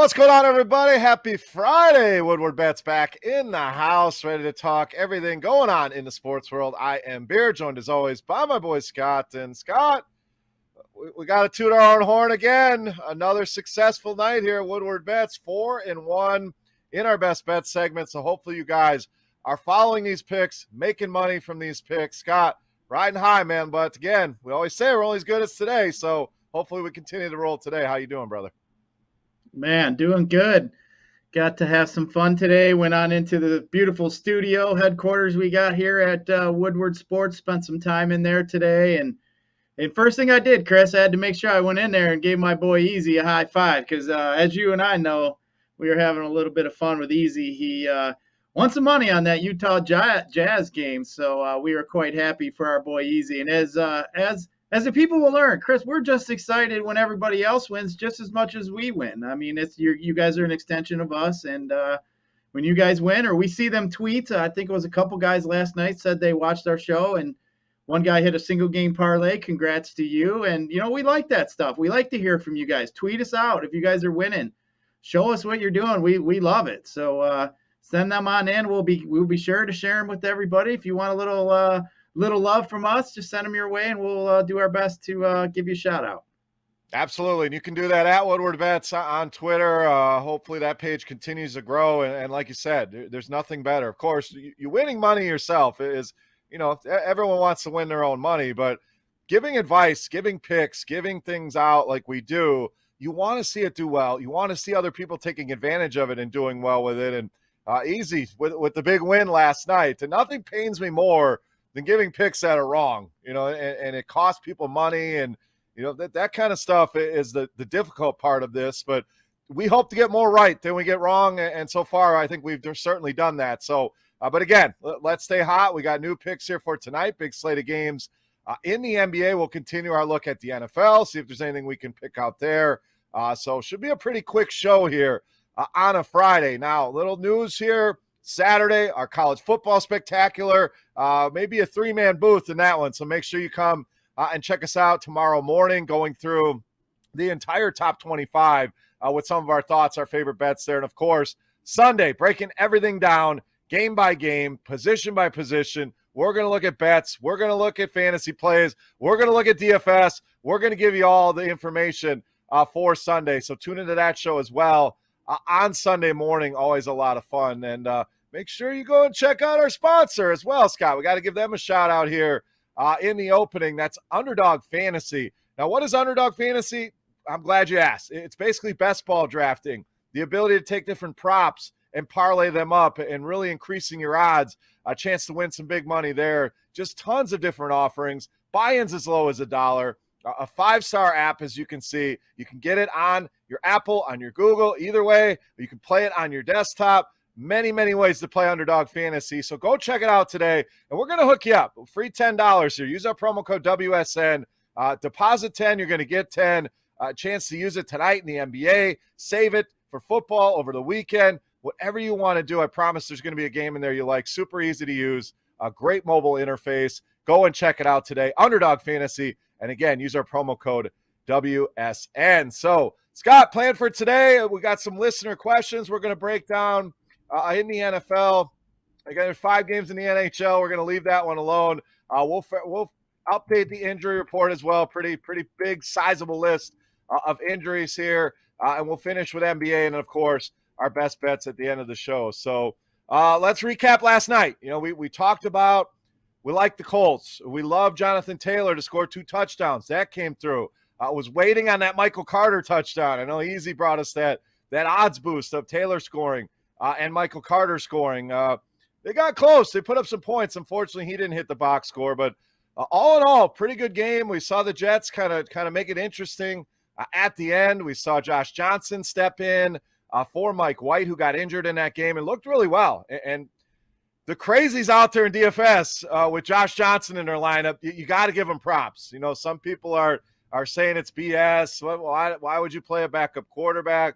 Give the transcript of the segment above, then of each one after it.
What's going on, everybody? Happy Friday. Woodward Bets back in the house, ready to talk everything going on in the sports world. I am Beer, joined as always by my boy Scott. And Scott, we got to toot our own horn again. Another successful night here at Woodward Bets, 4-1 in our best bet segment. So hopefully you guys are following these picks, making money from these picks. Scott, riding high, man. But again, we always say we're only as good as today. So hopefully we continue to roll today. How you doing, brother? Man, doing good. Got to have some fun today. Went on into the beautiful studio headquarters we got here at Woodward Sports. Spent some time in there today. And first thing I did, Chris, I had to make sure I went in there and gave my boy Easy a high five because as you and I know, we were having a little bit of fun with Easy. He won some money on that Utah Jazz game, so we were quite happy for our boy Easy. And as the people will learn, Chris, we're just excited when everybody else wins just as much as we win. I mean, you guys are an extension of us, and when you guys win or we see them tweet, I think it was a couple guys last night said they watched our show, and one guy hit a single game parlay. Congrats to you. And, we like that stuff. We like to hear from you guys. Tweet us out if you guys are winning. Show us what you're doing. We love it. So send them on in. We'll be sure to share them with everybody. If you want a little love from us, just send them your way, and we'll do our best to give you a shout out. Absolutely. And you can do that at Woodward Bets on Twitter. Hopefully that page continues to grow. And like you said, there's nothing better. Of course, you winning money yourself is, everyone wants to win their own money, but giving advice, giving picks, giving things out like we do, you want to see it do well. You want to see other people taking advantage of it and doing well with it. And Easy with the big win last night. And nothing pains me more than giving picks that are wrong, and it costs people money. And, that kind of stuff is the difficult part of this. But we hope to get more right than we get wrong. And so far, I think we've certainly done that. So, but again, let's stay hot. We got new picks here for tonight, big slate of games. In the NBA, we'll continue our look at the NFL, see if there's anything we can pick out there. So should be a pretty quick show here on a Friday. Now, little news here. Saturday, our college football spectacular, maybe a three-man booth in that one. So make sure you come and check us out tomorrow morning, going through the entire top 25 with some of our thoughts, our favorite bets there. And, of course, Sunday, breaking everything down, game by game, position by position. We're going to look at bets. We're going to look at fantasy plays. We're going to look at DFS. We're going to give you all the information for Sunday. So tune into that show as well. On Sunday morning, always a lot of fun. And make sure you go and check out our sponsor as well, Scott. We got to give them a shout out here in the opening. That's Underdog Fantasy. Now, what is Underdog Fantasy? I'm glad you asked. It's basically best ball drafting, the ability to take different props and parlay them up and really increasing your odds, a chance to win some big money there. Just tons of different offerings, buy-ins as low as $1. A 5-star app, as you can see. You can get it on your Apple, on your Google, either way. You can play it on your desktop. Many, many ways to play Underdog Fantasy. So go check it out today, and we're going to hook you up. Free $10 here. Use our promo code WSN. Deposit 10, you're going to get 10. A chance to use it tonight in the NBA. Save it for football over the weekend. Whatever you want to do, I promise there's going to be a game in there you like. Super easy to use. A great mobile interface. Go and check it out today. Underdog Fantasy. And again, use our promo code WSN. So, Scott, plan for today. We got some listener questions we're going to break down in the NFL. Again, there's 5 games in the NHL. We're going to leave that one alone. We'll update the injury report as well. Pretty big, sizable list of injuries here. And we'll finish with NBA and, of course, our best bets at the end of the show. So let's recap last night. We talked about we like the Colts. We love Jonathan Taylor to score 2 touchdowns. That came through. I was waiting on that Michael Carter touchdown. I know Easy brought us that odds boost of Taylor scoring and Michael Carter scoring. They got close. They put up some points. Unfortunately, he didn't hit the box score. But all in all, pretty good game. We saw the Jets kind of make it interesting at the end. We saw Josh Johnson step in for Mike White, who got injured in that game and looked really well. And the crazies out there in DFS with Josh Johnson in their lineup, you got to give them props. Some people are saying it's BS. Why would you play a backup quarterback?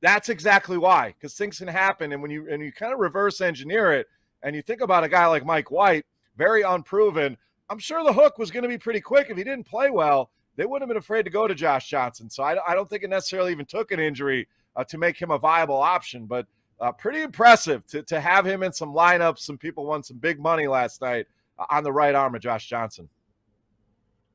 That's exactly why, because things can happen. And when you kind of reverse engineer it and you think about a guy like Mike White, very unproven, I'm sure the hook was going to be pretty quick. If he didn't play well, they wouldn't have been afraid to go to Josh Johnson. So I don't think it necessarily even took an injury to make him a viable option. But pretty impressive to have him in some lineups. Some people won some big money last night on the right arm of Josh Johnson.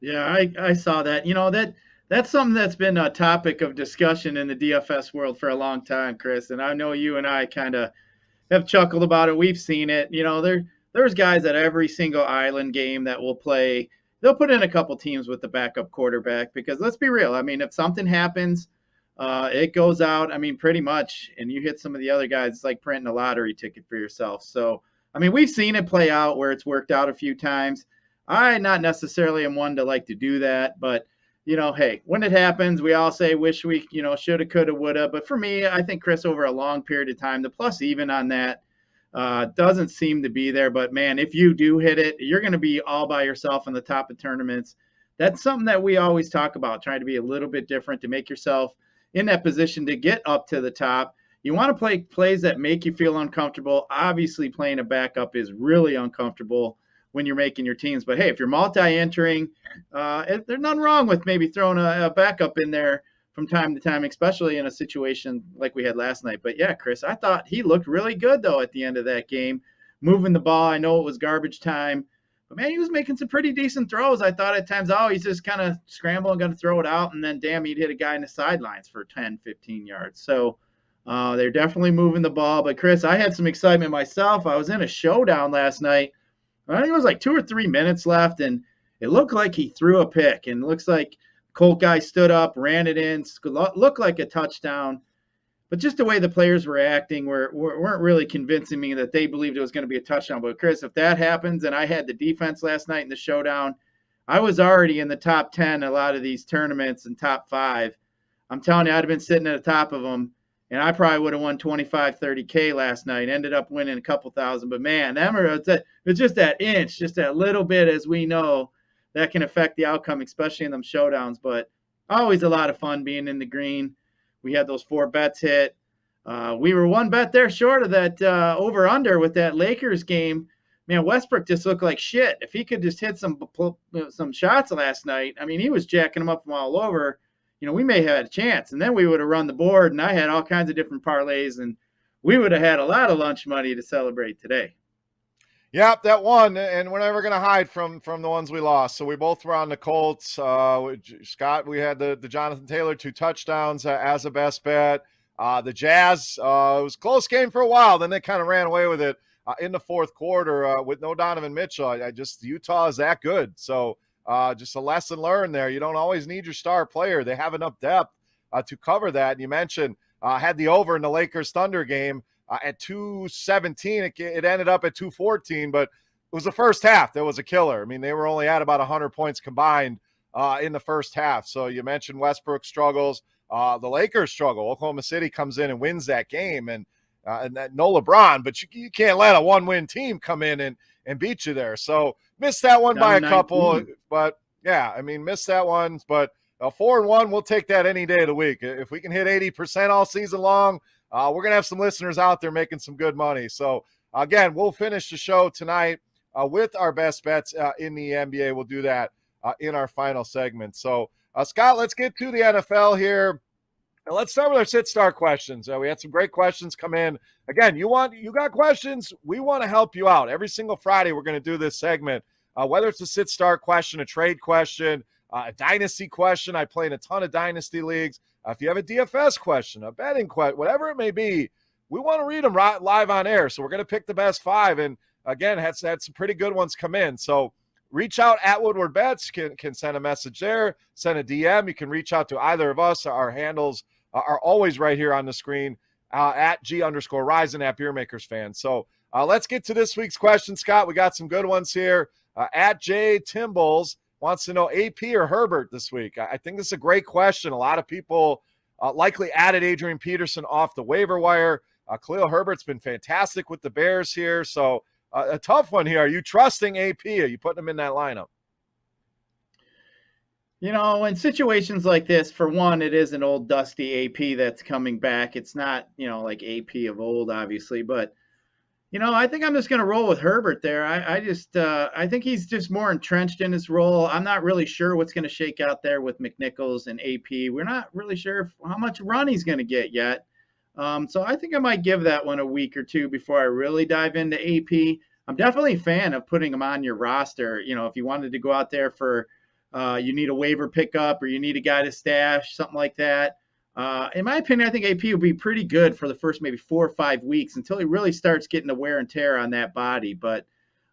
Yeah, I saw that. That's something that's been a topic of discussion in the DFS world for a long time, Chris. And I know you and I kind of have chuckled about it. We've seen it. There's guys at every single island game that will play. They'll put in a couple teams with the backup quarterback because let's be real. I mean, if something happens, it goes out. I mean, pretty much, and you hit some of the other guys. It's like printing a lottery ticket for yourself. So, I mean, we've seen it play out where it's worked out a few times. I not necessarily am one to like to do that, but hey, when it happens, we all say wish we, shoulda, coulda, woulda. But for me, I think Chris, over a long period of time, the plus even on that doesn't seem to be there. But man, if you do hit it, you're going to be all by yourself on the top of tournaments. That's something that we always talk about, trying to be a little bit different to make yourself in that position to get up to the top. You want to play plays that make you feel uncomfortable. Obviously, playing a backup is really uncomfortable when you're making your teams. But hey, if you're multi-entering, there's nothing wrong with maybe throwing a backup in there from time to time, especially in a situation like we had last night. But yeah, Chris, I thought he looked really good though at the end of that game, moving the ball. I know it was garbage time, but man, he was making some pretty decent throws. I thought at times, he's just kind of scrambling, going to throw it out, and then damn, he'd hit a guy in the sidelines for 10, 15 yards. So they're definitely moving the ball. But Chris, I had some excitement myself. I was in a showdown last night. I think it was like 2 or 3 minutes left, and it looked like he threw a pick. And it looks like Colt guy stood up, ran it in, looked like a touchdown. But just the way the players were acting weren't really convincing me that they believed it was going to be a touchdown. But, Chris, if that happens, and I had the defense last night in the showdown, I was already in the top 10 a lot of these tournaments and top 5. I'm telling you, I'd have been sitting at the top of them. And I probably would have won 25, 30K last night. Ended up winning a couple thousand. But, man, it's just that inch, just that little bit, as we know, that can affect the outcome, especially in them showdowns. But always a lot of fun being in the green. We had those 4 bets hit. We were 1 bet there short of that over-under with that Lakers game. Man, Westbrook just looked like shit. If he could just hit some shots last night, I mean, he was jacking them up from all over. We may have had a chance, and then we would have run the board, and I had all kinds of different parlays, and we would have had a lot of lunch money to celebrate today. Yep, that one, and we're never going to hide from the ones we lost. So we both were on the Colts. Scott, we had the Jonathan Taylor 2 touchdowns as a best bet. The Jazz, it was a close game for a while. Then they kind of ran away with it in the fourth quarter with no Donovan Mitchell. Utah is that good. So just a lesson learned there. You don't always need your star player. They have enough depth to cover that. And you mentioned had the over in the Lakers-Thunder game at 217. It ended up at 214, but it was the first half that was a killer. I mean, they were only at about 100 points combined in the first half. So you mentioned Westbrook struggles. The Lakers struggle. Oklahoma City comes in and wins that game, and that no LeBron, but you can't let a one-win team come in and beat you there. So missed that one by a couple, but yeah, I mean, missed that one, but 4-1, we'll take that any day of the week. If we can hit 80% all season long, we're going to have some listeners out there making some good money. So again, we'll finish the show tonight with our best bets in the NBA. We'll do that in our final segment. So Scott, let's get to the NFL here. Now let's start with our sit-start questions. We had some great questions come in. Again, you got questions, we want to help you out. Every single Friday, we're going to do this segment, whether it's a sit-start question, a trade question, a dynasty question. I play in a ton of dynasty leagues. If you have a DFS question, a betting question, whatever it may be, we want to read them live on air. So we're going to pick the best 5. And again, had some pretty good ones come in. So reach out at Woodward Bets. Can send a message there, send a DM. You can reach out to either of us. Our handles are always right here on the screen at G_Risen at BeerMakersFan. So let's get to this week's question, Scott. We got some good ones here. At J Timbles wants to know AP or Herbert this week. I think this is a great question. A lot of people likely added Adrian Peterson off the waiver wire. Khalil Herbert's been fantastic with the Bears here. So a tough one here. Are you trusting AP? Are you putting him in that lineup? In situations like this, for one, it is an old dusty AP that's coming back. It's not, like AP of old, obviously. But, I think I'm just going to roll with Herbert there. I think he's just more entrenched in his role. I'm not really sure what's going to shake out there with McNichols and AP. We're not really sure how much run he's going to get yet. So I think I might give that one a week or two before I really dive into AP. I'm definitely a fan of putting him on your roster. If you wanted to go out there for, you need a waiver pickup or you need a guy to stash, something like that. In my opinion, I think AP will be pretty good for the first maybe 4 or 5 weeks until he really starts getting the wear and tear on that body. But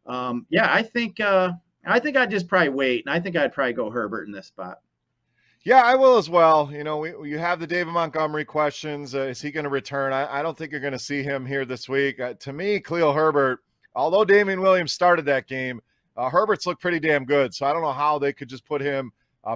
yeah, I think I'd just probably wait, and I think I'd probably go Herbert in this spot. Yeah, I will as well. You have the David Montgomery questions. Is he going to return? I don't think you're going to see him here this week. To me, Khalil Herbert, although Damian Williams started that game, Herbert's looked pretty damn good. So I don't know how they could just put him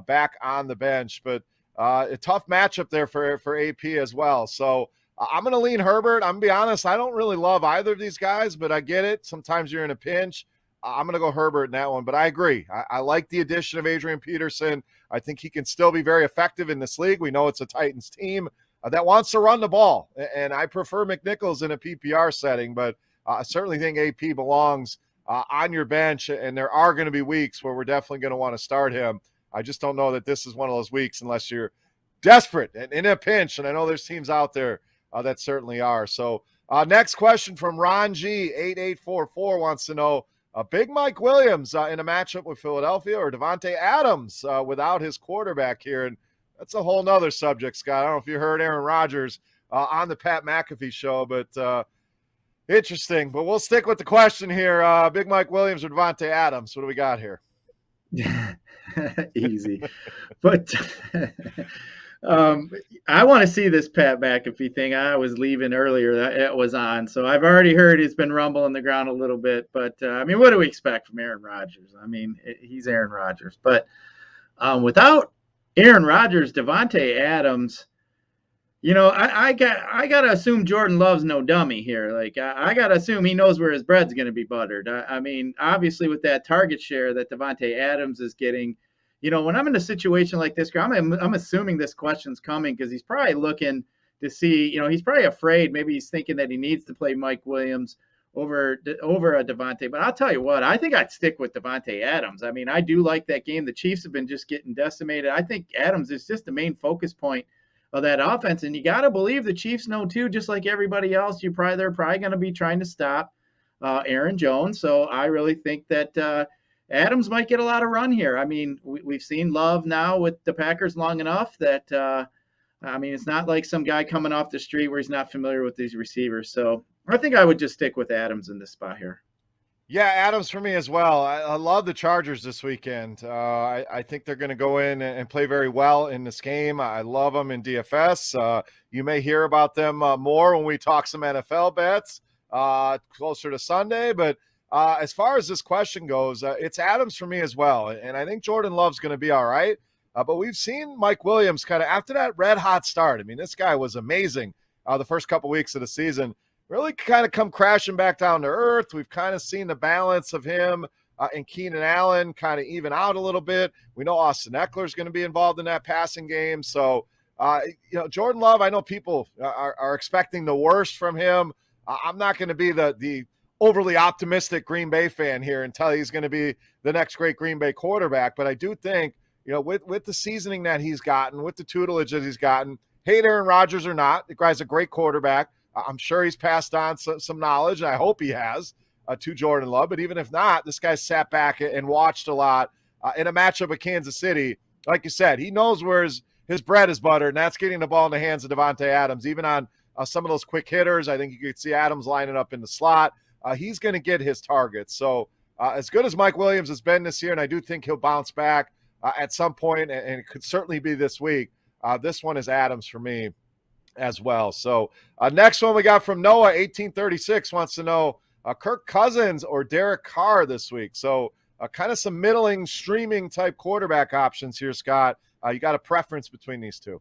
back on the bench. But a tough matchup there for AP as well. So I'm going to lean Herbert. I'm going to be honest, I don't really love either of these guys, but I get it. Sometimes you're in a pinch. I'm going to go Herbert in that one, but I agree. I like the addition of Adrian Peterson. I think he can still be very effective in this league. We know it's a Titans team that wants to run the ball, and I prefer McNichols in a PPR setting, but I certainly think AP belongs on your bench, and there are going to be weeks where we're definitely going to want to start him. I just don't know that this is one of those weeks unless you're desperate and in a pinch, and I know there's teams out there that certainly are. So next question from Ron G. 8844 wants to know, Big Mike Williams in a matchup with Philadelphia or Devontae Adams without his quarterback here. And that's a whole nother subject, Scott. I don't know if you heard Aaron Rodgers on the Pat McAfee show, but interesting. But we'll stick with the question here. Big Mike Williams or Devontae Adams? What do we got here? Easy. But I want to see this Pat McAfee thing. I was leaving earlier that it was on, so I've already heard it's been rumbling the ground a little bit. But what do we expect from Aaron Rodgers? He's Aaron Rodgers. But without Aaron Rodgers, Devontae Adams, I got to assume Jordan Love's no dummy here. Like I got to assume he knows where his bread's going to be buttered. Obviously with that target share that Devontae Adams is getting. When I'm in a situation like this, I'm assuming this question's coming because he's probably looking to see, he's probably afraid. Maybe he's thinking that he needs to play Mike Williams over a Devontae. But I'll tell you what, I think I'd stick with Devontae Adams. I do like that game. The Chiefs have been just getting decimated. I think Adams is just the main focus point of that offense. And you got to believe the Chiefs know too, just like everybody else, they're probably going to be trying to stop Aaron Jones. So I really think that Adams might get a lot of run here. We've seen Love now with the Packers long enough that, it's not like some guy coming off the street where he's not familiar with these receivers. So I think I would just stick with Adams in this spot here. Yeah, Adams for me as well. I love the Chargers this weekend. I think they're going to go in and play very well in this game. I love them in DFS. You may hear about them more when we talk some NFL bets closer to Sunday, but as far as this question goes, it's Adams for me as well. And I think Jordan Love's going to be all right. But we've seen Mike Williams kind of after that red hot start. This guy was amazing the first couple weeks of the season. Really kind of come crashing back down to earth. We've kind of seen the balance of him and Keenan Allen kind of even out a little bit. We know Austin Eckler is going to be involved in that passing game. So, Jordan Love, I know people are expecting the worst from him. I'm not going to be the overly optimistic Green Bay fan here and tell you he's going to be the next great Green Bay quarterback. But I do think, with the seasoning that he's gotten, with the tutelage that he's gotten, hate Aaron Rodgers or not, the guy's a great quarterback. I'm sure he's passed on some knowledge, and I hope he has, to Jordan Love. But even if not, this guy sat back and watched a lot in a matchup with Kansas City. Like you said, he knows where his bread is buttered, and that's getting the ball in the hands of Devontae Adams. Even on some of those quick hitters, I think you could see Adams lining up in the slot. He's going to get his targets. So as good as Mike Williams has been this year, and I do think he'll bounce back at some point, and it could certainly be this week, this one is Adams for me as well. So next one we got from Noah, 1836, wants to know Kirk Cousins or Derek Carr this week. So kind of some middling streaming type quarterback options here, Scott. You got a preference between these two?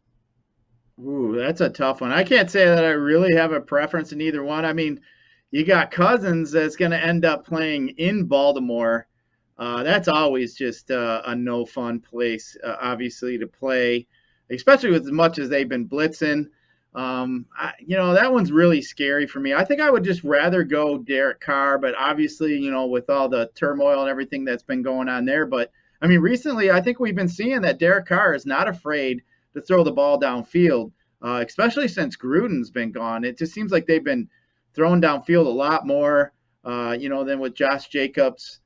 Ooh, that's a tough one. I can't say that I really have a preference in either one. You got Cousins that's going to end up playing in Baltimore. That's always just a no fun place, obviously, to play, especially with as much as they've been blitzing. That one's really scary for me. I think I would just rather go Derek Carr, but obviously, with all the turmoil and everything that's been going on there. But I mean, recently, I think we've been seeing that Derek Carr is not afraid to throw the ball downfield, especially since Gruden's been gone. It just seems like they've been throwing downfield a lot more, than with Josh Jacobs.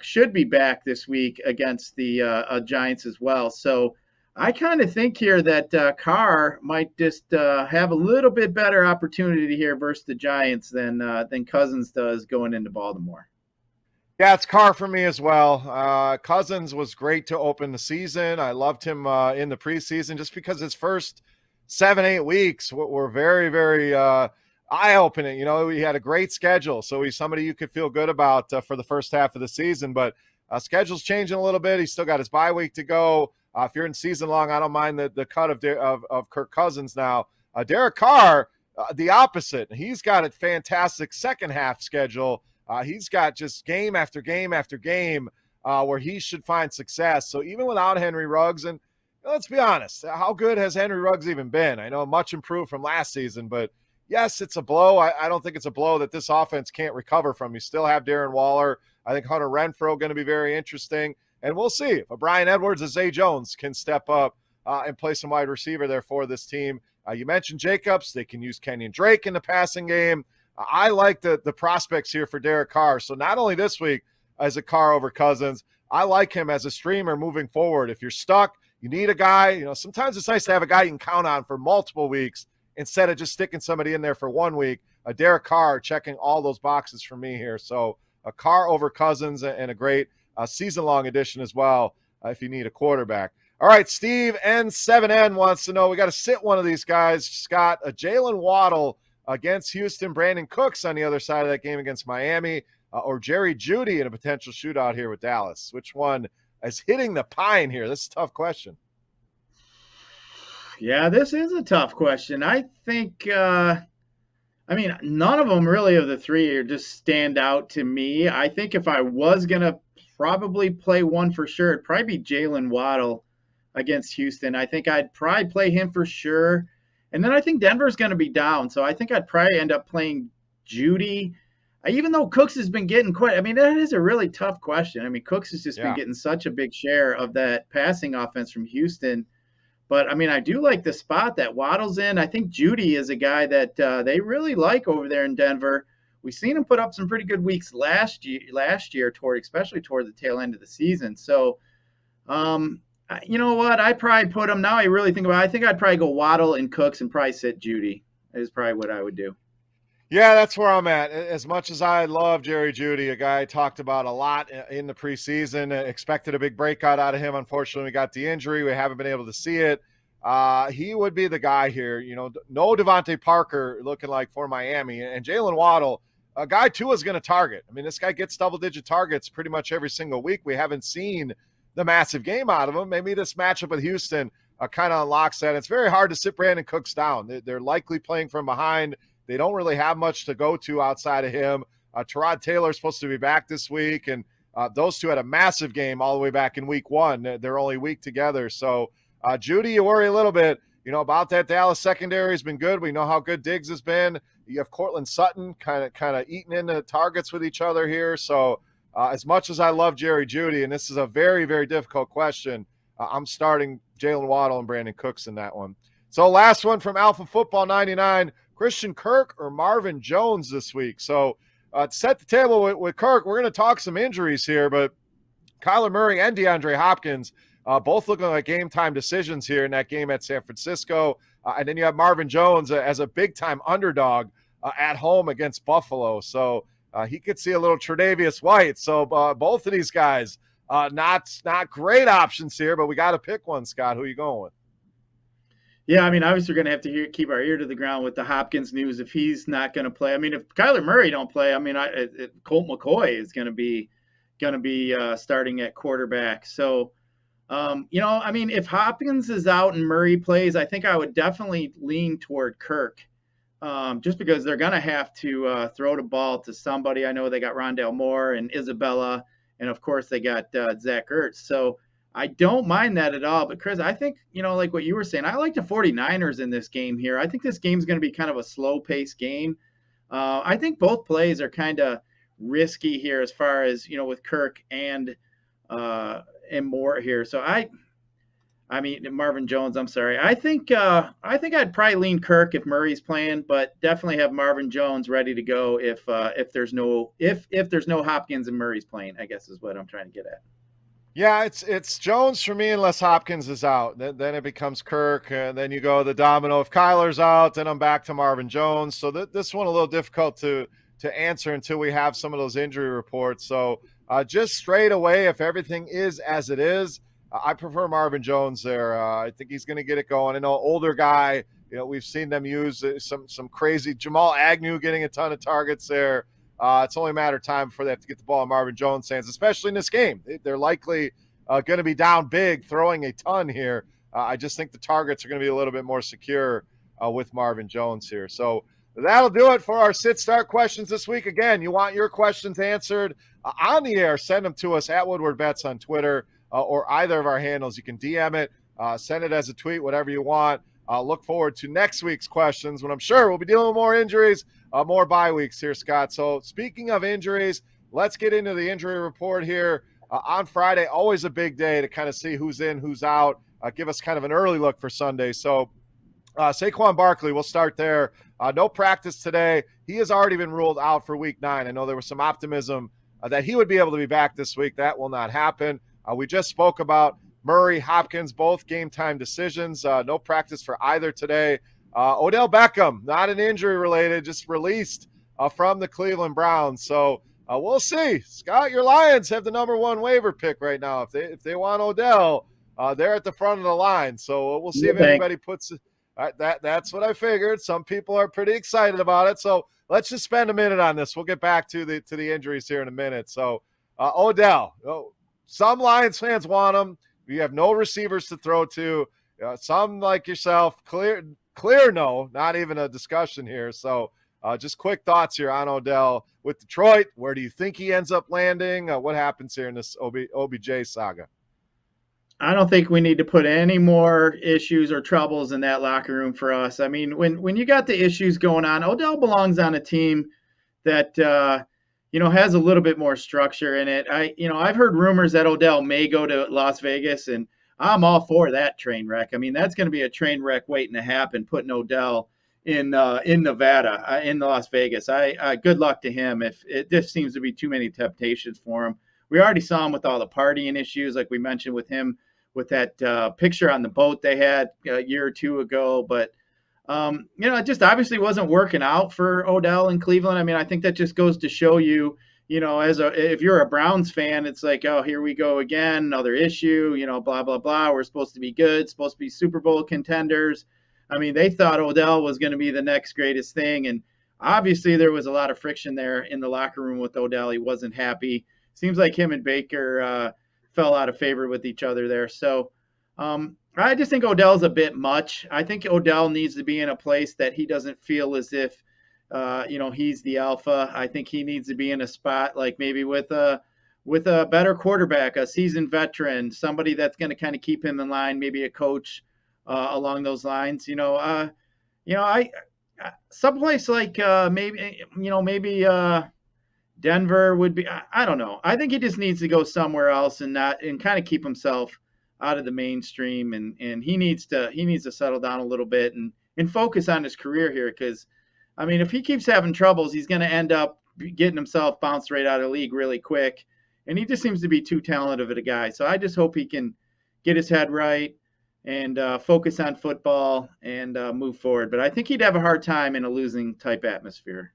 Should be back this week against the Giants as well. So I kind of think here that Carr might just have a little bit better opportunity here versus the Giants than Cousins does going into Baltimore. Yeah, it's Carr for me as well. Cousins was great to open the season. I loved him in the preseason just because his first 7-8 weeks were very, very eye-opening. He had a great schedule, so he's somebody you could feel good about for the first half of the season. But schedule's changing a little bit. He's still got his bye week to go. If you're in season long, I don't mind the cut of Kirk Cousins now. Derek Carr, the opposite. He's got a fantastic second half schedule. He's got just game after game after game where he should find success. So even without Henry Ruggs, and let's be honest, how good has Henry Ruggs even been? I know much improved from last season, but yes, it's a blow. I don't think it's a blow that this offense can't recover from. You still have Darren Waller. I think Hunter Renfrow going to be very interesting. And we'll see if Brian Edwards and Zay Jones can step up and play some wide receiver there for this team. You mentioned Jacobs. They can use Kenyon Drake in the passing game. I like the prospects here for Derek Carr. So not only this week as a Carr over Cousins, I like him as a streamer moving forward. If you're stuck, you need a guy. Sometimes it's nice to have a guy you can count on for multiple weeks instead of just sticking somebody in there for 1 week. Derek Carr checking all those boxes for me here. So a Carr over Cousins and a great season-long edition as well if you need a quarterback. All right, Steve N7N wants to know, we got to sit one of these guys, Scott, a Jalen Waddle against Houston, Brandon Cooks on the other side of that game against Miami, or Jerry Jeudy in a potential shootout here with Dallas. Which one is hitting the pine here? This is a tough question. Yeah, this is a tough question. I think, none of them really of the three are just stand out to me. I think if I was going to probably play one for sure, it'd probably be Jalen Waddle against Houston. I think I'd probably play him for sure. And then I think Denver's going to be down. So I think I'd probably end up playing Jeudy. Even though Cooks has been getting that is a really tough question. Cooks has just been getting such a big share of that passing offense from Houston. But, I do like the spot that Waddle's in. I think Jeudy is a guy that they really like over there in Denver. We've seen him put up some pretty good weeks last year, especially toward the tail end of the season. So, you know what? I probably put him, now I really think about it, I think I'd probably go Waddle and Cooks and probably sit Jeudy is probably what I would do. Yeah, that's where I'm at. As much as I love Jerry Jeudy, a guy I talked about a lot in the preseason, expected a big breakout out of him. Unfortunately, we got the injury. We haven't been able to see it. He would be the guy here. No Devontae Parker looking like for Miami. And Jalen Waddle, a guy Tua is going to target. This guy gets double-digit targets pretty much every single week. We haven't seen the massive game out of him. Maybe this matchup with Houston kind of unlocks that. It's very hard to sit Brandon Cooks down. They're likely playing from behind. They don't really have much to go to outside of him. Tyrod Taylor is supposed to be back this week, and those two had a massive game all the way back in week one. They're only a week together. So Jeudy, you worry a little bit, about that Dallas secondary has been good. We know how good Diggs has been. You have Cortland Sutton kind of eating into targets with each other here. So as much as I love Jerry Jeudy, and this is a very, very difficult question, I'm starting Jalen Waddle and Brandon Cooks in that one. So last one from Alpha Football 99, Christian Kirk or Marvin Jones this week. So to set the table with Kirk, we're going to talk some injuries here, but Kyler Murray and DeAndre Hopkins both looking like game-time decisions here in that game at San Francisco. And then you have Marvin Jones as a big-time underdog at home against Buffalo. So he could see a little Tre'Davious White. So both of these guys, not great options here, but we got to pick one, Scott. Who are you going with? Yeah, obviously we're going to have to keep our ear to the ground with the Hopkins news if he's not going to play. If Kyler Murray don't play, Colt McCoy is going to be starting at quarterback. So, if Hopkins is out and Murray plays, I think I would definitely lean toward Kirk, just because they're going to have to throw the ball to somebody. I know they got Rondale Moore and Isabella, and of course they got Zach Ertz. So I don't mind that at all. But Chris, I think, like what you were saying, I like the 49ers in this game here. I think this game's going to be kind of a slow paced game. I think both plays are kind of risky here as far as, with Kirk and Moore here. So I mean Marvin Jones. I'm sorry. I think I'd probably lean Kirk if Murray's playing, but definitely have Marvin Jones ready to go if there's no Hopkins and Murray's playing, I guess is what I'm trying to get at. Yeah, it's Jones for me unless Hopkins is out. Then it becomes Kirk, and then you go the domino. If Kyler's out, then I'm back to Marvin Jones. So this one a little difficult to answer until we have some of those injury reports. So just straight away, if everything is as it is, I prefer Marvin Jones there. I think he's going to get it going. I know older guy. We've seen them use some crazy Jamal Agnew getting a ton of targets there. It's only a matter of time before they have to get the ball in Marvin Jones' hands, especially in this game. They're likely going to be down big, throwing a ton here. I just think the targets are going to be a little bit more secure with Marvin Jones here. So that'll do it for our sit-start questions this week. Again, you want your questions answered on the air, send them to us at Woodward Bets on Twitter or either of our handles. You can DM it, send it as a tweet, whatever you want. Look forward to next week's questions when I'm sure we'll be dealing with more injuries, more bye weeks here, Scott. So speaking of injuries, let's get into the injury report here. On Friday, always a big day to kind of see who's in, who's out, give us kind of an early look for Sunday. So Saquon Barkley, we'll start there. No practice today. He has already been ruled out for week 9. I know there was some optimism that he would be able to be back this week. That will not happen. We just spoke about Murray, Hopkins, both game time decisions. No practice for either today. Odell Beckham, not an injury related, just released from the Cleveland Browns. So we'll see. Scott, your Lions have the number 1 waiver pick right now. If they want Odell, they're at the front of the line. So we'll see if anybody puts that's what I figured. Some people are pretty excited about it. So let's just spend a minute on this. We'll get back to the injuries here in a minute. So Odell, some Lions fans want him. You have no receivers to throw to. Some like yourself, clear no, not even a discussion here. So just quick thoughts here on Odell with Detroit. Where do you think he ends up landing? What happens here in this OBJ saga? I don't think we need to put any more issues or troubles in that locker room for us. I mean, when you got the issues going on, Odell belongs on a team that has a little bit more structure in it. I've heard rumors that Odell may go to Las Vegas, and I'm all for that train wreck. I mean, that's going to be a train wreck waiting to happen, putting Odell in Nevada, in Las Vegas. Good luck to him. If it just seems to be too many temptations for him. We already saw him with all the partying issues, like we mentioned with him, with that picture on the boat they had a year or two ago. But it just obviously wasn't working out for Odell in Cleveland. I mean, I think that just goes to show you, if you're a Browns fan, it's like, oh, here we go again, another issue, blah, blah, blah. We're supposed to be good, supposed to be Super Bowl contenders. I mean, they thought Odell was going to be the next greatest thing. And obviously there was a lot of friction there in the locker room with Odell. He wasn't happy. Seems like him and Baker fell out of favor with each other there. So I just think Odell's a bit much. I think Odell needs to be in a place that he doesn't feel as if, he's the alpha. I think he needs to be in a spot like maybe with a better quarterback, a seasoned veteran, somebody that's going to kind of keep him in line, maybe a coach along those lines. Someplace like maybe Denver would be. I don't know. I think he just needs to go somewhere else and kind of keep himself out of the mainstream, and he needs to settle down a little bit and focus on his career here. Because, I mean, if he keeps having troubles, he's going to end up getting himself bounced right out of the league really quick. And he just seems to be too talented of a guy. So I just hope he can get his head right and focus on football and move forward. But I think he'd have a hard time in a losing type atmosphere.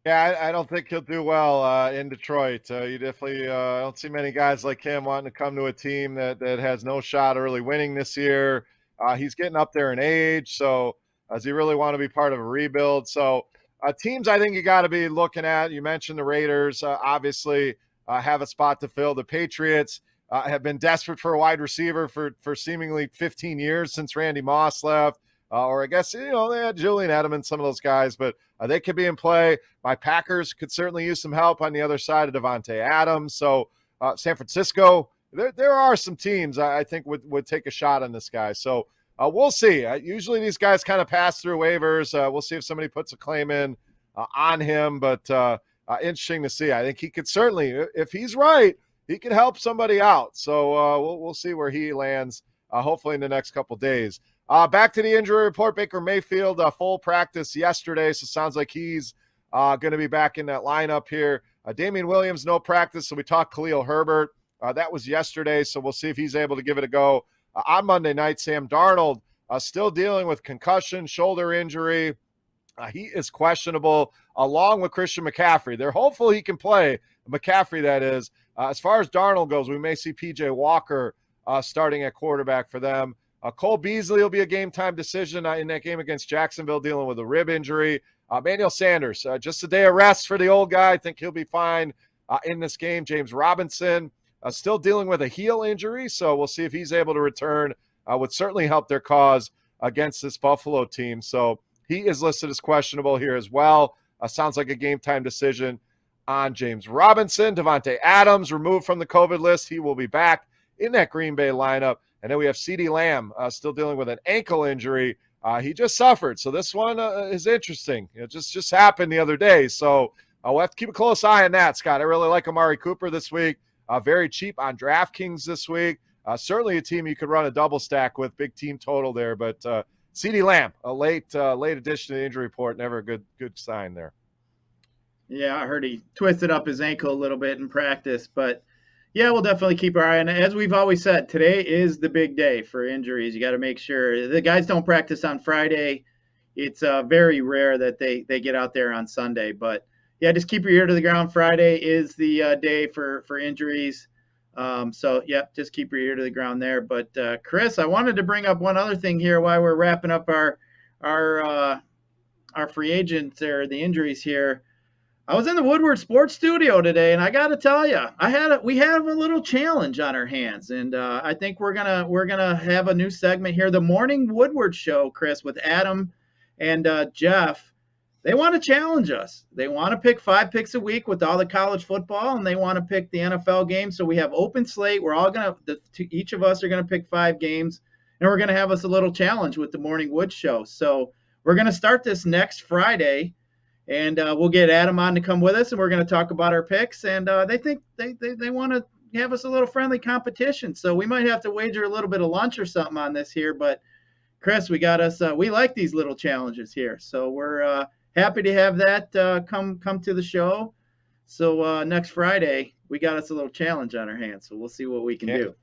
Yeah, I don't think he'll do well in Detroit. You definitely don't see many guys like him wanting to come to a team that has no shot early winning this year. He's getting up there in age, so does he really want to be part of a rebuild? So teams I think you got to be looking at, you mentioned the Raiders, obviously have a spot to fill. The Patriots have been desperate for a wide receiver for seemingly 15 years since Randy Moss left. Or I guess, they had Julian Edelman, some of those guys, but they could be in play. My Packers could certainly use some help on the other side of Devontae Adams. So San Francisco there are some teams I think would take a shot on this guy. So we'll see. Usually these guys kind of pass through waivers. We'll see if somebody puts a claim in on him, but interesting to see. I think he could certainly, if he's right, he could help somebody out. So we'll see where he lands, hopefully in the next couple days. Back to the injury report. Baker Mayfield, full practice yesterday, so sounds like he's going to be back in that lineup here. Damian Williams, no practice, so we talked Khalil Herbert. That was yesterday, so we'll see if he's able to give it a go. On Monday night, Sam Darnold still dealing with concussion, shoulder injury. He is questionable, along with Christian McCaffrey. They're hopeful he can play, McCaffrey, that is. As far as Darnold goes, we may see P.J. Walker starting at quarterback for them. Cole Beasley will be a game-time decision in that game against Jacksonville, dealing with a rib injury. Emmanuel Sanders, just a day of rest for the old guy. I think he'll be fine in this game. James Robinson, still dealing with a heel injury, so we'll see if he's able to return. Would certainly help their cause against this Buffalo team. So he is listed as questionable here as well. Sounds like a game-time decision on James Robinson. Devontae Adams removed from the COVID list. He will be back in that Green Bay lineup. And then we have CeeDee Lamb still dealing with an ankle injury. He just suffered. So this one is interesting. It just happened the other day. So we'll have to keep a close eye on that, Scott. I really like Amari Cooper this week. Very cheap on DraftKings this week. Certainly a team you could run a double stack with. Big team total there. But CeeDee Lamb, a late addition to the injury report. Never a good sign there. Yeah, I heard he twisted up his ankle a little bit in practice. But, yeah, we'll definitely keep our eye on it. As we've always said, today is the big day for injuries. You got to make sure. The guys don't practice on Friday. It's very rare that they get out there on Sunday. But, yeah, just keep your ear to the ground. Friday is the day for injuries. So, yeah, just keep your ear to the ground there. But, Chris, I wanted to bring up one other thing here while we're wrapping up our free agents or the injuries here. I was in the Woodward Sports Studio today, and I got to tell you, we have a little challenge on our hands, and I think we're gonna have a new segment here, the Morning Woodward Show, Chris, with Adam and Jeff. They want to challenge us. They want to pick 5 picks a week with all the college football, and they want to pick the NFL games. So we have open slate. We're all each of us are gonna pick 5 games, and we're gonna have us a little challenge with the Morning Wood Show. So we're gonna start this next Friday. And we'll get Adam on to come with us, and we're going to talk about our picks. And they think they want to have us a little friendly competition. So we might have to wager a little bit of lunch or something on this here. But, Chris, we got us. We like these little challenges here. So we're happy to have that come to the show. So next Friday, we got us a little challenge on our hands. So we'll see what we can do.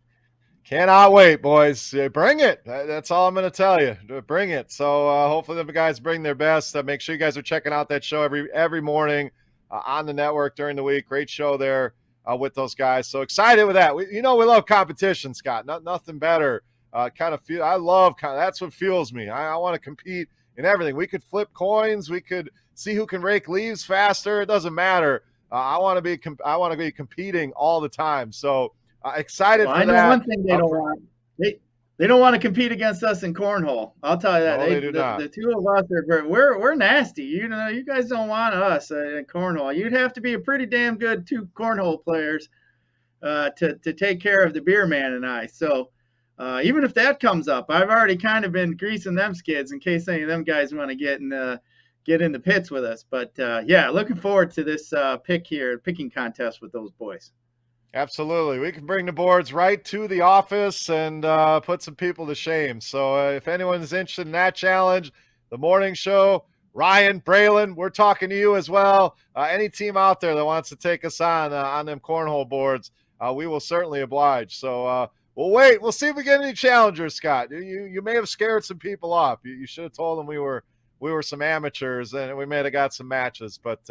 Cannot wait, boys. Bring it. That's all I'm going to tell you. Bring it. So hopefully the guys bring their best. Make sure you guys are checking out that show every morning on the network during the week. Great show there with those guys. So excited with that. We love competition, Scott. Nothing better. I love that's what fuels me. I want to compete in everything. We could flip coins. We could see who can rake leaves faster. It doesn't matter. I want to be competing all the time. So excited for that. I know one thing they don't want. They don't want to compete against us in cornhole. I'll tell you that. No, they do not. The two of us we're nasty. You guys don't want us in cornhole. You'd have to be a pretty damn good 2 cornhole players to take care of the beer man and I. So even if that comes up, I've already kind of been greasing them skids in case any of them guys want to get in the pits with us. But yeah, looking forward to this picking contest with those boys. Absolutely. We can bring the boards right to the office and put some people to shame. So if anyone's interested in that challenge, the morning show, Ryan, Braylon, we're talking to you as well. Any team out there that wants to take us on them cornhole boards, we will certainly oblige. So we'll wait. We'll see if we get any challengers, Scott. You may have scared some people off. You should have told them we were some amateurs and we may have got some matches. But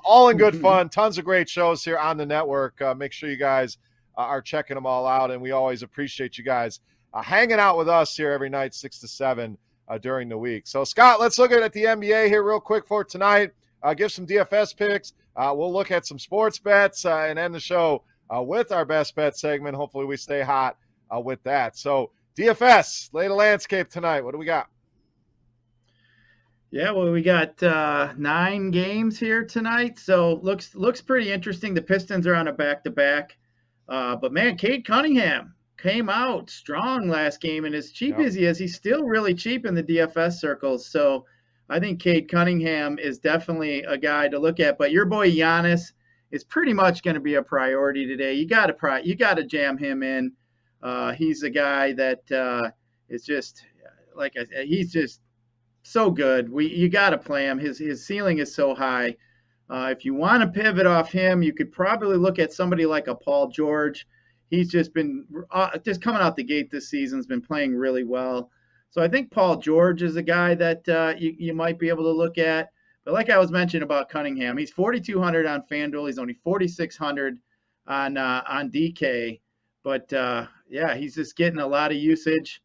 all in good fun. Tons of great shows here on the network. Make sure you guys are checking them all out, and we always appreciate you guys hanging out with us here every night, 6 to 7 during the week. So, Scott, let's look at the NBA here real quick for tonight. Give some DFS picks. We'll look at some sports bets and end the show with our best bet segment. Hopefully we stay hot with that. So, DFS, lay the landscape tonight. What do we got? Yeah, well, we got 9 games here tonight, so looks pretty interesting. The Pistons are on a back-to-back. But man, Cade Cunningham came out strong last game, and as cheap Yep. as he is, he's still really cheap in the DFS circles. So I think Cade Cunningham is definitely a guy to look at. But your boy Giannis is pretty much going to be a priority today. You got to jam him in. He's a guy that is just like I said, he's just so good. You got to play him. His ceiling is so high. If you want to pivot off him, you could probably look at somebody like a Paul George. He's just been just coming out the gate this season. Has been playing really well. So I think Paul George is a guy that you might be able to look at. But like I was mentioning about Cunningham, he's 4,200 on FanDuel. He's only 4,600 on DK. But yeah, he's just getting a lot of usage.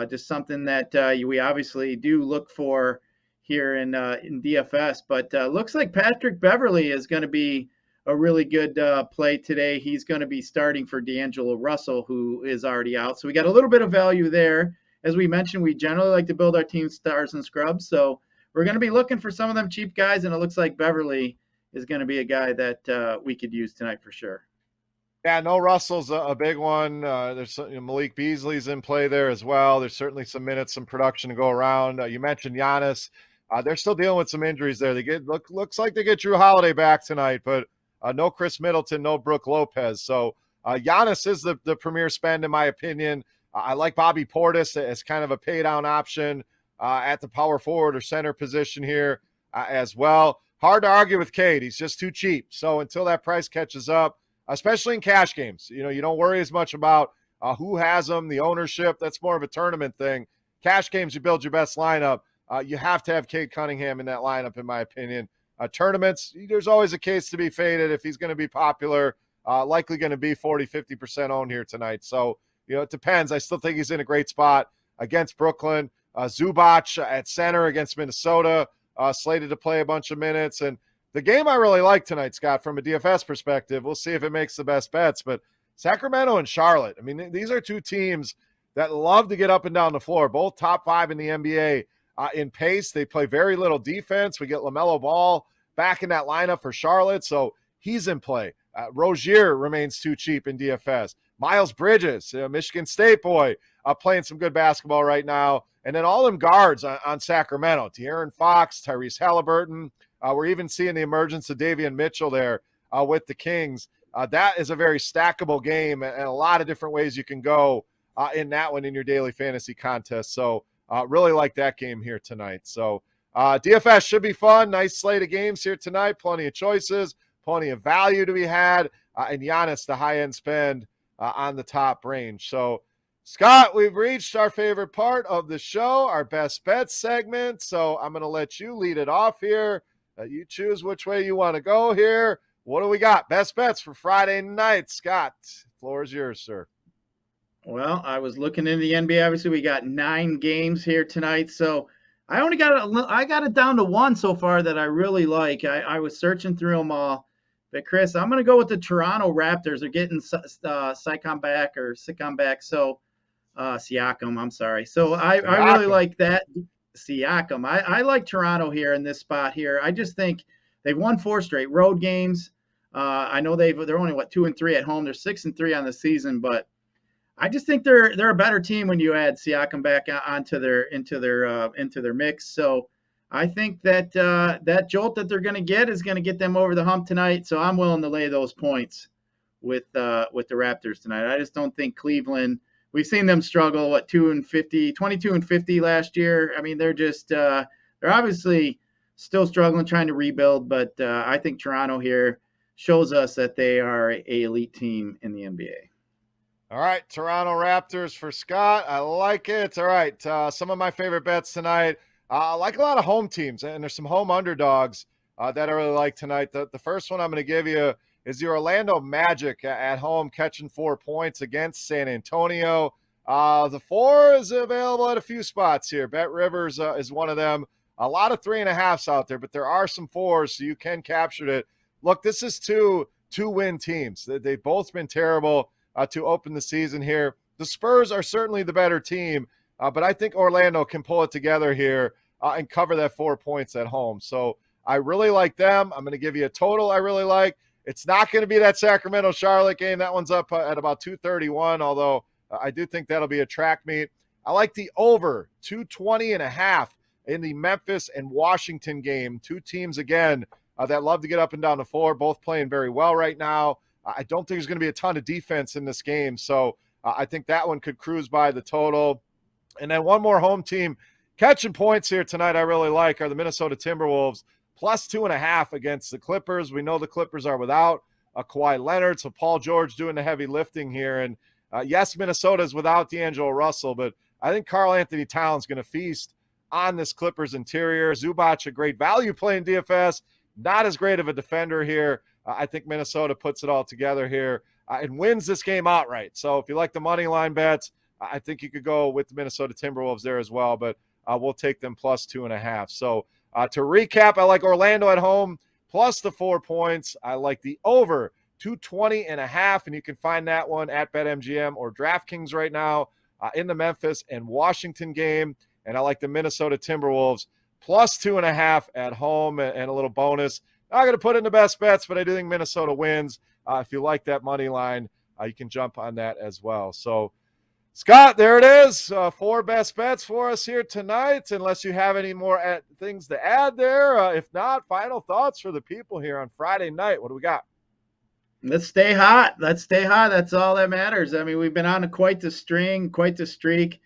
Just something that we obviously do look for here in DFS. But looks like Patrick Beverley is going to be a really good play today. He's going to be starting for D'Angelo Russell, who is already out. So we got a little bit of value there. As we mentioned, we generally like to build our team stars and scrubs. So we're going to be looking for some of them cheap guys, and it looks like Beverley is going to be a guy that we could use tonight for sure. Yeah, no, Russell's a big one. There's Malik Beasley's in play there as well. There's certainly some minutes, some production to go around. You mentioned Giannis. They're still dealing with some injuries there. Looks like they get Drew Holiday back tonight, but no Chris Middleton, no Brook Lopez. So Giannis is the premier spend in my opinion. I like Bobby Portis as kind of a pay down option at the power forward or center position here as well. Hard to argue with Cade. He's just too cheap. So until that price catches up, especially in cash games, you don't worry as much about who has them, the ownership. That's more of a tournament thing. Cash games, you build your best lineup. You have to have Cade Cunningham in that lineup, in my opinion. Tournaments, there's always a case to be faded if he's going to be popular, likely going to be 40, 50% owned here tonight. So, it depends. I still think he's in a great spot against Brooklyn. Zubac at center against Minnesota, slated to play a bunch of minutes. And the game I really like tonight, Scott, from a DFS perspective, we'll see if it makes the best bets, but Sacramento and Charlotte, I mean, these are two teams that love to get up and down the floor, both top 5 in the NBA in pace. They play very little defense. We get LaMelo Ball back in that lineup for Charlotte, so he's in play. Rozier remains too cheap in DFS. Miles Bridges, Michigan State boy, playing some good basketball right now. And then all them guards on Sacramento, De'Aaron Fox, Tyrese Halliburton. We're even seeing the emergence of Davion Mitchell there with the Kings. That is a very stackable game and a lot of different ways you can go in that one in your daily fantasy contest. So really like that game here tonight. So DFS should be fun. Nice slate of games here tonight. Plenty of choices, plenty of value to be had. And Giannis, the high-end spend on the top range. So, Scott, we've reached our favorite part of the show, our best bets segment. So I'm going to let you lead it off here. You choose which way you want to go here. What do we got? Best bets for Friday night. Scott, floor is yours, sir. Well, I was looking into the NBA. Obviously, we got 9 games here tonight. So I got it down to one so far that I really like. I was searching through them all. But, Chris, I'm going to go with the Toronto Raptors. They're getting Siakam back. So Siakam, I'm sorry. So I really like that. Siakam. I like Toronto here in this spot here. I just think they've won 4 straight road games. I know they're only 2-3 at home. They're 6-3 on the season, but I just think they're a better team when you add Siakam back into their mix. So I think that that jolt that they're going to get is going to get them over the hump tonight. So I'm willing to lay those points with the Raptors tonight. I just don't think Cleveland. We've seen them struggle, 22-50 last year. I mean, they're just they're obviously still struggling, trying to rebuild. But I think Toronto here shows us that they are an elite team in the NBA. All right, Toronto Raptors for Scott. I like it. All right, some of my favorite bets tonight. I like a lot of home teams, and there's some home underdogs that I really like tonight. The first one I'm going to give you is the Orlando Magic at home catching 4 points against San Antonio. The 4 is available at a few spots here. Bet Rivers is one of them. A lot of 3.5s out there, but there are some 4s, so you can capture it. Look, this is two win teams. They've both been terrible to open the season here. The Spurs are certainly the better team, but I think Orlando can pull it together here and cover that 4 points at home. So I really like them. I'm going to give you a total I really like. It's not going to be that Sacramento-Charlotte game. That one's up at about 231, although I do think that'll be a track meet. I like the over 220.5 in the Memphis and Washington game. Two teams, again, that love to get up and down the floor, both playing very well right now. I don't think there's going to be a ton of defense in this game, so I think that one could cruise by the total. And then one more home team catching points here tonight I really like are the Minnesota Timberwolves, plus 2.5 against the Clippers. We know the Clippers are without Kawhi Leonard, so Paul George doing the heavy lifting here. And yes, Minnesota is without D'Angelo Russell, but I think Karl Anthony Towns going to feast on this Clippers interior. Zubac, a great value play in DFS, not as great of a defender here. I think Minnesota puts it all together here and wins this game outright. So if you like the money line bets, I think you could go with the Minnesota Timberwolves there as well, but we'll take them plus 2.5. So to recap, I like Orlando at home plus the 4 points. I like the over 220.5, and you can find that one at BetMGM or DraftKings right now in the Memphis and Washington game. And I like the Minnesota Timberwolves plus 2.5 at home and a little bonus. Not going to put in the best bets, but I do think Minnesota wins. If you like that money line, you can jump on that as well. So, Scott, there it is. 4 best bets for us here tonight, unless you have any more things to add there. If not, final thoughts for the people here on Friday night. What do we got? Let's stay hot. Let's stay hot. That's all that matters. I mean, we've been on quite the string, quite the streak.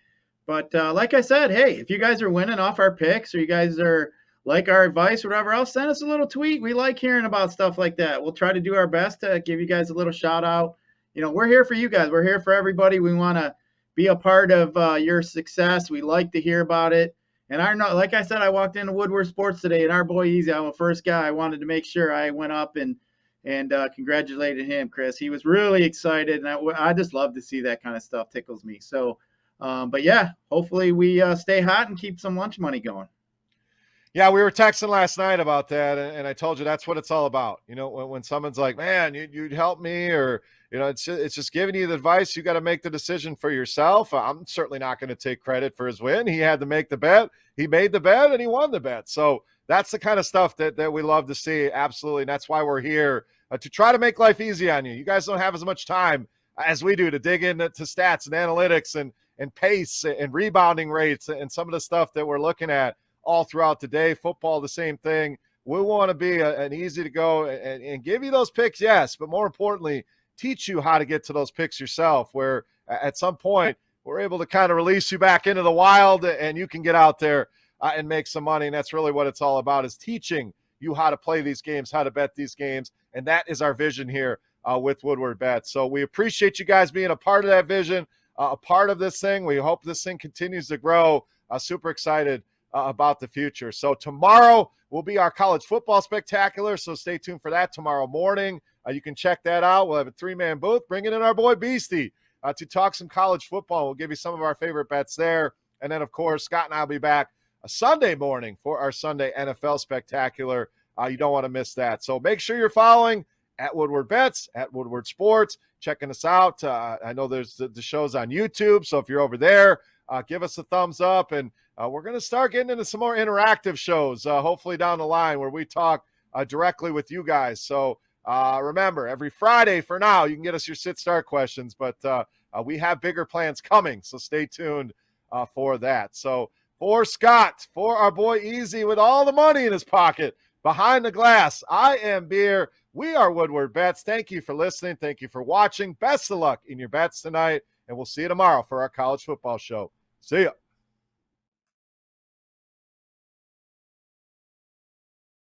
But like I said, hey, if you guys are winning off our picks or you guys are like our advice or whatever else, send us a little tweet. We like hearing about stuff like that. We'll try to do our best to give you guys a little shout out. You know, we're here for you guys. We're here for everybody. We want to be a part of your success. We like to hear about it. And I know, like I said, I walked into Woodward Sports today, and our boy Easy, I'm the first guy. I wanted to make sure I went up and congratulated him, Chris. He was really excited, and I just love to see that kind of stuff. Tickles me. So, but yeah, hopefully we stay hot and keep some lunch money going. Yeah, we were texting last night about that, and I told you that's what it's all about. You know, when someone's like, man, you'd help me, or, you know, it's just giving you the advice. You got to make the decision for yourself. I'm certainly not going to take credit for his win. He had to make the bet. He made the bet, and he won the bet. So that's the kind of stuff that we love to see. Absolutely. And that's why we're here, to try to make life easy on you. You guys don't have as much time as we do to dig into stats and analytics and pace and rebounding rates and some of the stuff that we're looking at all throughout the day. Football, the same thing. We want to be an easy to go and give you those picks, yes, but more importantly, teach you how to get to those picks yourself, where at some point we're able to kind of release you back into the wild and you can get out there and make some money. And that's really what it's all about, is teaching you how to play these games, how to bet these games. And that is our vision here with Woodward Bets. So we appreciate you guys being a part of that vision, a part of this thing. We hope this thing continues to grow. Super excited about the future. So tomorrow will be our college football spectacular, so stay tuned for that tomorrow morning. You can check that out. We'll have a 3-man booth, bringing in our boy Beastie to talk some college football. We'll give you some of our favorite bets there. And then, of course, Scott and I will be back a Sunday morning for our Sunday NFL spectacular. You don't want to miss that. So make sure you're following at Woodward Bets, at Woodward Sports, checking us out. I know there's the show's on YouTube, so if you're over there, give us a thumbs up. And we're going to start getting into some more interactive shows, hopefully down the line, where we talk directly with you guys. So remember, every Friday for now, you can get us your sit-start questions, but we have bigger plans coming, so stay tuned for that. So for Scott, for our boy Easy with all the money in his pocket, behind the glass, I am Beer. We are Woodward Bets. Thank you for listening. Thank you for watching. Best of luck in your bets tonight, and we'll see you tomorrow for our college football show. See ya.